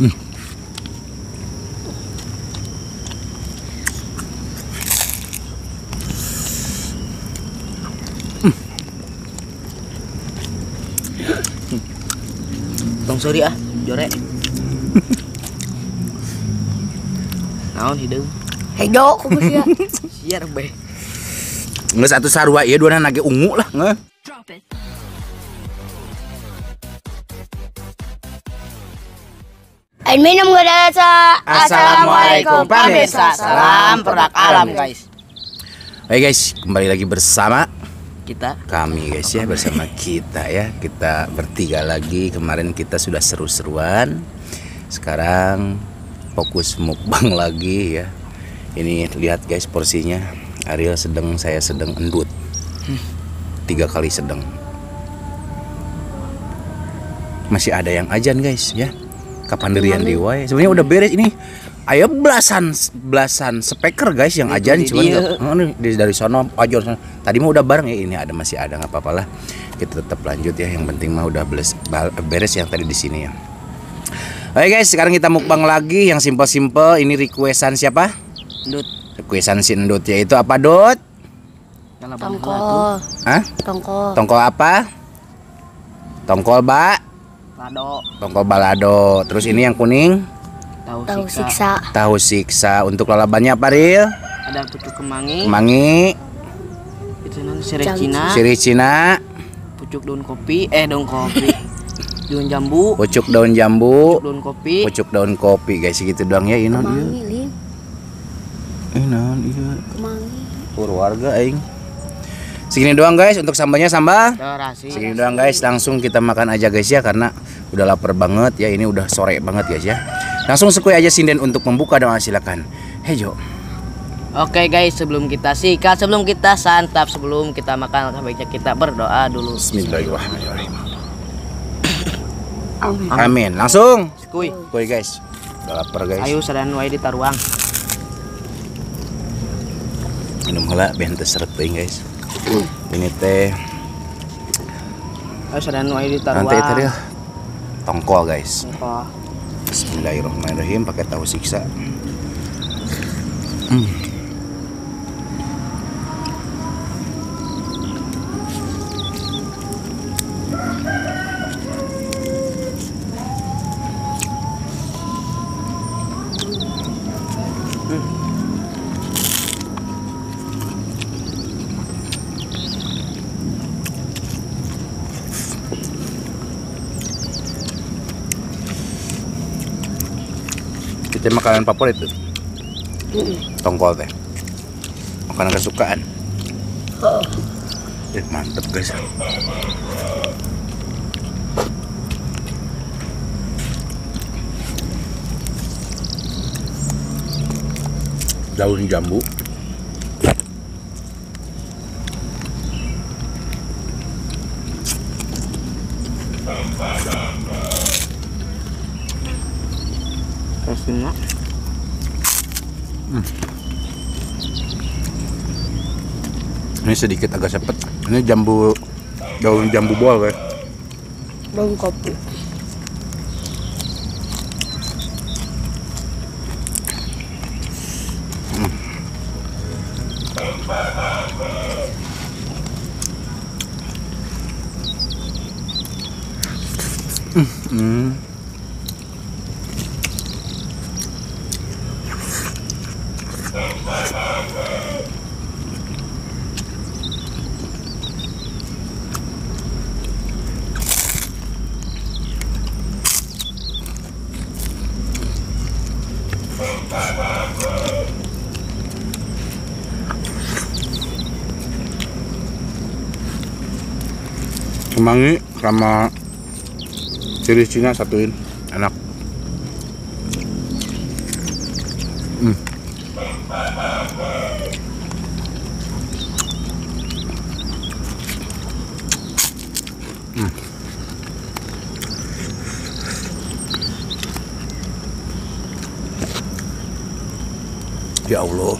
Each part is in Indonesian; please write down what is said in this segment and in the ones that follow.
Tong sorry ah, jore. Naon hideung? Hejo ku sia. Siar be. Nggak satu sarua ieu dua nage ungu lah nggak. Minum gak ada. Assalamualaikum pemirsa, salam produk alam guys. Oke guys, kembali lagi bersama Kami guys ya, bersama kita ya. Kita bertiga lagi. Kemarin kita sudah seru-seruan. Sekarang fokus mukbang lagi ya. Ini lihat guys porsinya. Ariel sedang, saya sedang endut. 3 kali sedang. Masih ada yang ajan guys ya. Kapan dirian di wae. Sebenarnya udah beres ini. Ayo belasan speaker guys yang ajan cuman dari sono ajon sono. Tadi mah udah bareng ya, ini ada masih ada, nggak apa-apa lah. Kita tetap lanjut ya, yang penting mah udah beres yang tadi di sini ya. Oke guys, sekarang kita mukbang lagi yang simple-simple. Ini requestan siapa? Endut. Requestan si Endut, yaitu apa Dut? Tongkol. Hah? Tongkol. Tongkol apa? Tongkol Lado. Tongkol balado. Terus ini yang kuning? Tahu siksa. Tahu siksa. Untuk lalabannya apa Ril? Ada pucuk kemangi. Kemangi. Itu non sirih Cina. Sirih Cina. Pucuk daun kopi. Daun kopi. Daun jambu. Pucuk daun jambu. Pucuk daun kopi. Pucuk daun kopi guys, segitu doang ya. Inon ieu. Inon ieu. Kemangi. Purwarga aing. Segini doang guys untuk sambalnya, sambal. Terasi. Segini doang guys, langsung kita makan aja guys ya, karena udah lapar banget ya. Ini udah sore banget guys ya. Langsung sekui aja sinden untuk membuka doa, silakan. Hejo. Oke guys, sebelum kita sikat, sebelum kita santap, sebelum kita makan, baiknya kita berdoa dulu. Bismillahirrahmanirrahim. Amin. Langsung. Kuy. Kuy guys. Udah lapar guys. Ayo sadan wae di taruang. Minum heula ben teu seret teuing guys. Ini teh Ayo sadan wae di taruang. nanti tadi tongkol guys. Oh. Bismillahirrahmanirrahim, pakai tahu siksa. Itu makanan favorit tuh. Tongkol teh. Makanan kesukaan. Mantep guys. Daun jambu. Rasanya. Ini sedikit agak sepet. Ini jambu, daun jambu bol guys. Daun kopi. Kemangi sama sirih Cina satuin, enak. Ya Allah.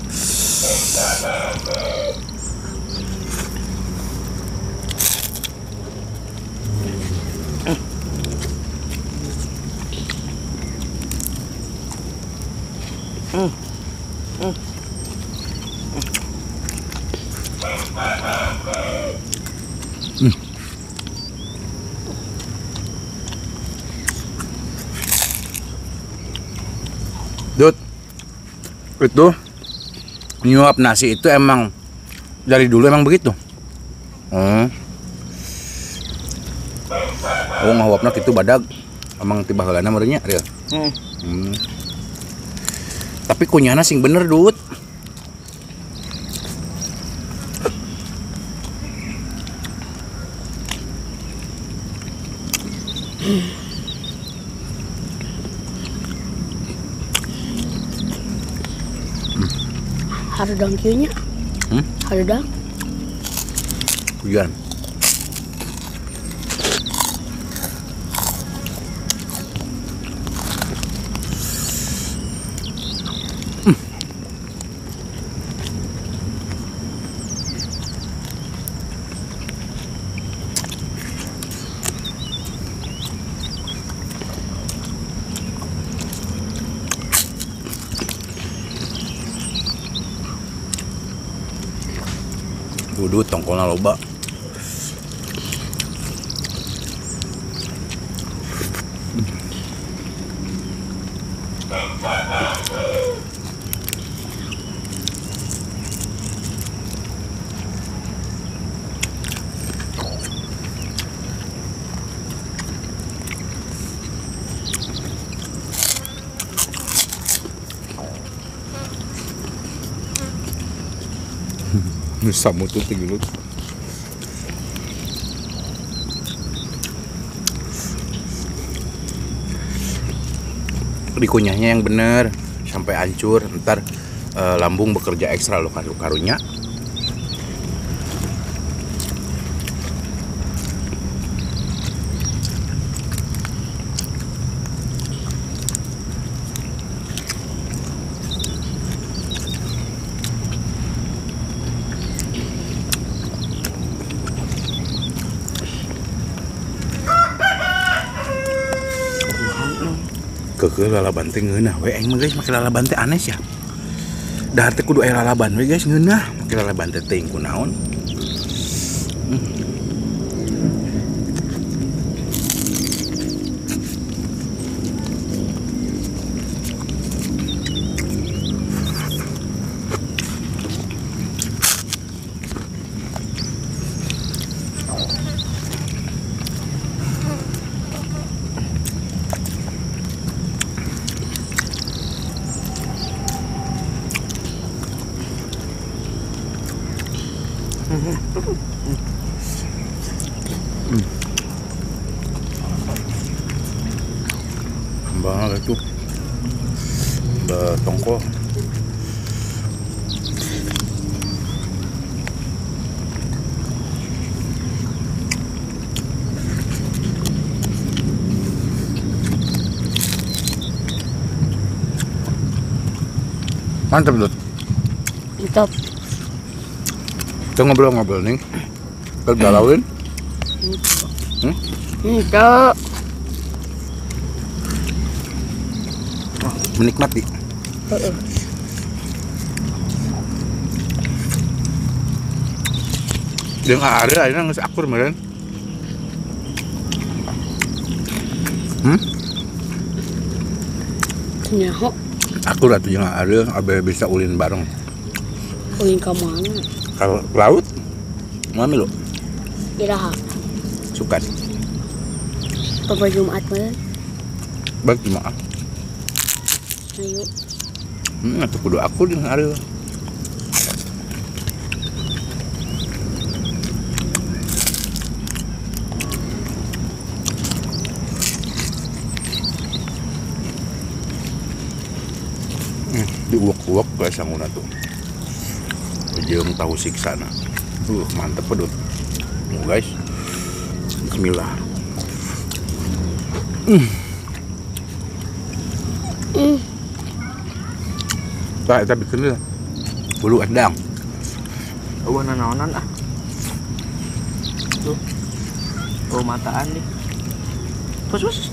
Hmm. Hmm. Dut, itu nyuap nasi itu emang dari dulu emang begitu. Oh ngawapna gitu badag, emang tiba heulana merenya, Ariel. Tapi kunyahna sing bener Dut. Harudang kieu nya. Harudang. Hujan. Udut tongkolna loba. Sama tuh tinggal. Dikunyahnya yang bener sampai hancur, ntar lambung bekerja ekstra lo karunya. Keke lalaban teh ngeunah we aing mah guys, make lalaban teh aneh ya. Dahar teh kudu aya lalaban we guys, ngeunah make lalaban teh teuing kunaon. Kembang itu tongko. Mantap Dut. Mantap. Kita ngobrol-ngobrol nih. Tergalauin. Mantap. Menikmati. Dia nggak ada, akhirnya nggak akur meren. Nyaho. Akur atuh yang ada, abe bisa ulin bareng. Ulin ka mana? Kalau laut, mami lo Iraha. suka. Papa Jumat meureun. Bagi maaf. Ayo. Atuh kudu akur yang ada. Diuak-uak guys sanguna tuh. Jeung tahu siksana. Mantep pedut. Guys. Bismillah. Tak, tapi bikin lah. Bulu endang. Oh, naonan ah. Tuh. Oh, mataan nih. Pus.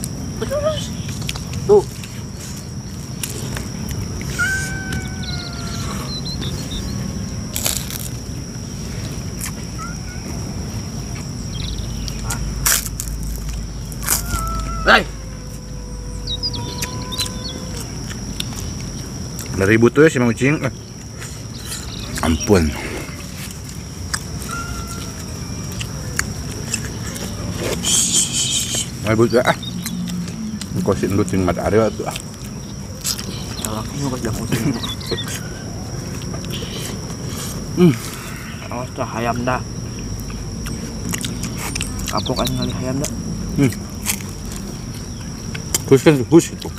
Tuh. Ribut tuh ya si Mang Ucing. Ampun. Ribut ya. Engko si Endut jeung Mat Aryo atuh. Kalau aku mau kerja putih. Awas dah ayam dah. Kapok aja ngali ayam dah. Terus kan hus itu.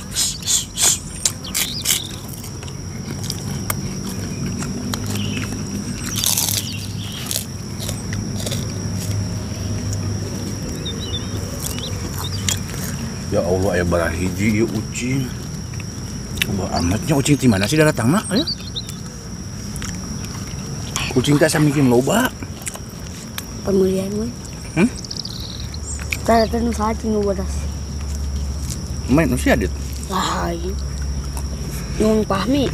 Ya Allah, ya barah hiji ya Ucing. Coba amatnya Ucing di mana sih datangna ya? Ucing tak samikin loba. Pemilihan mah. Tara tanu saacing nu bodas. Main usia adit. Lah ieu. Nung pahmi.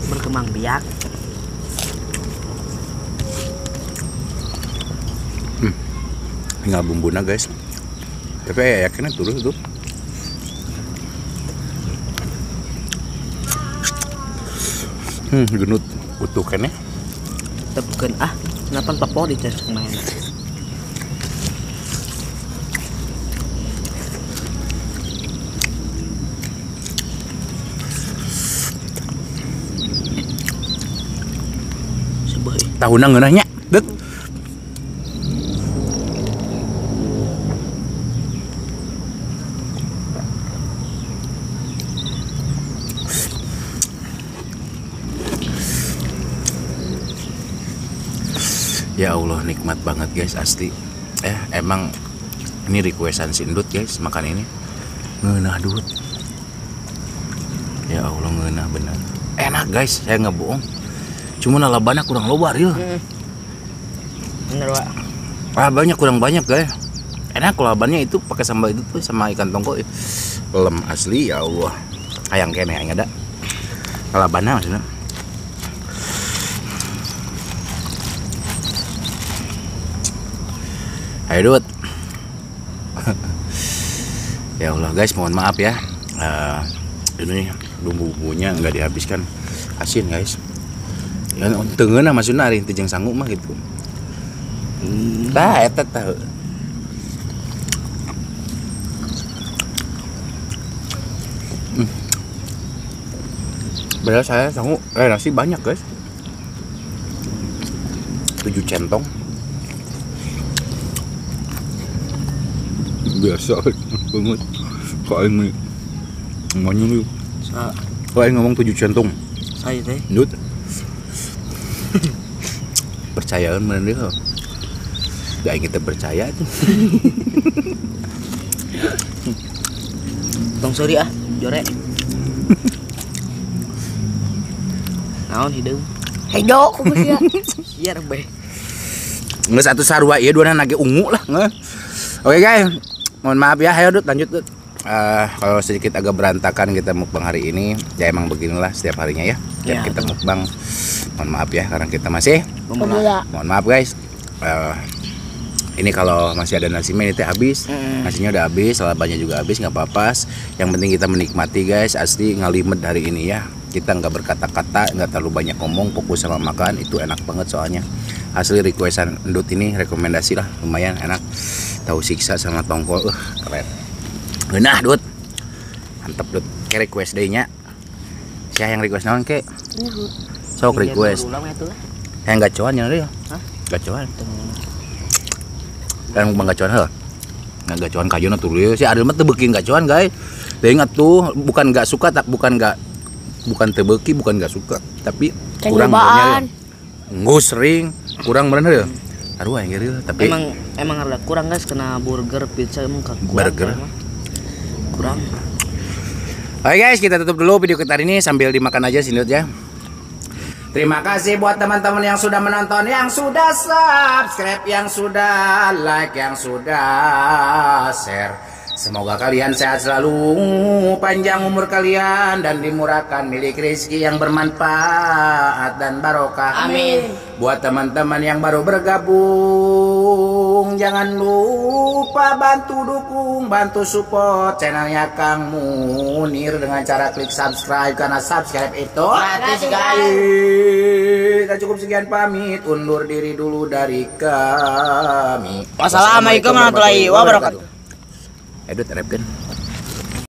Berkembang biak. Tinggal bumbuna guys. Tapi ya yakinnya turun tuh. Genut utuh kan ya. Tepukeun kenapa papo di tes main. Tahunna ngeunahnya, dek. Ya Allah, nikmat banget guys, asli. Emang ini requestan si Endut guys, makan ini. Ngeunah dut. Ya Allah, ngeunah bener. Enak guys, saya nggak bohong. Cuma lalabana kurang loba ya. Bener, Pak. Banyak kurang banyak guys. Enak lalabannya itu pakai sambal itu tuh sama ikan tongkol. Lem asli ya Allah. Ayang kene aing ada. Lalabana maksudnya. Ayo Dut. Ya Allah guys, mohon maaf ya. Ini bumbu-bumbunya nggak dihabiskan, asin guys. Ya tengeuna maksudna ari teu jeung sanggup mah gitu. Tah eta tah. Padahal saya sanggup nasi banyak guys. 7 centong. Biasa banget. Kok aing ngomong kok aing ngomong 7 centong. Saya teh. Ndut. Percayaan bener dia. Gak kita percaya itu. Tong sorry jore. Naon hideung? Hedo kumaha sia? Siar be. Nggak satu sarua ya dua nage ungu lah. Oke guys, mohon maaf ya, ayo Dut lanjut Dut. Kalau sedikit agak berantakan kita mukbang hari ini, ya emang beginilah setiap harinya ya. Ya, Kita mukbang. Mohon maaf ya karena kita masih Pemula. mohon maaf guys. Ini kalau masih ada nasi ini teh habis, nasinya udah habis, lalabannya juga habis, nggak apa-apa. Yang penting kita menikmati guys, asli ngalimet hari ini ya. Kita nggak berkata-kata, nggak terlalu banyak ngomong, fokus sama makan, itu enak banget soalnya. Asli requestan Endut ini rekomendasi lah, lumayan enak. Tahu siksa sama tongkol, keren. Nah Dut, mantep Dut. Kayak request day-nya. Siapa yang request naon ke? Sok request. Yang gacoan yang ada ya? Gacoan. Dan bang gacoan hal. Nah gacoan kayuna tuh si Adil mah tebekin gacoan guys. Dia ingat tuh bukan nggak suka, bukan tebeki, bukan nggak suka, tapi kurang benernya. Nggak sering, kurang bener ya. Aduh yang gini tapi emang ada kurang guys, kena burger, pizza emang kurang. Burger. Kurang. Oke guys, kita tutup dulu video kita hari ini sambil dimakan aja Sindut ya. Terima kasih buat teman-teman yang sudah menonton, yang sudah subscribe, yang sudah like, yang sudah share. Semoga kalian sehat selalu, panjang umur kalian dan dimurahkan milik rezeki yang bermanfaat dan barokah. Amin. Buat teman-teman yang baru bergabung, jangan lupa bantu dukung, bantu support channelnya Kang Munir dengan cara klik subscribe, karena subscribe itu Gratis, guys. Kita cukup sekian, pamit undur diri dulu dari kami. Wassalamualaikum warahmatullahi wabarakatuh. Edut, repkan.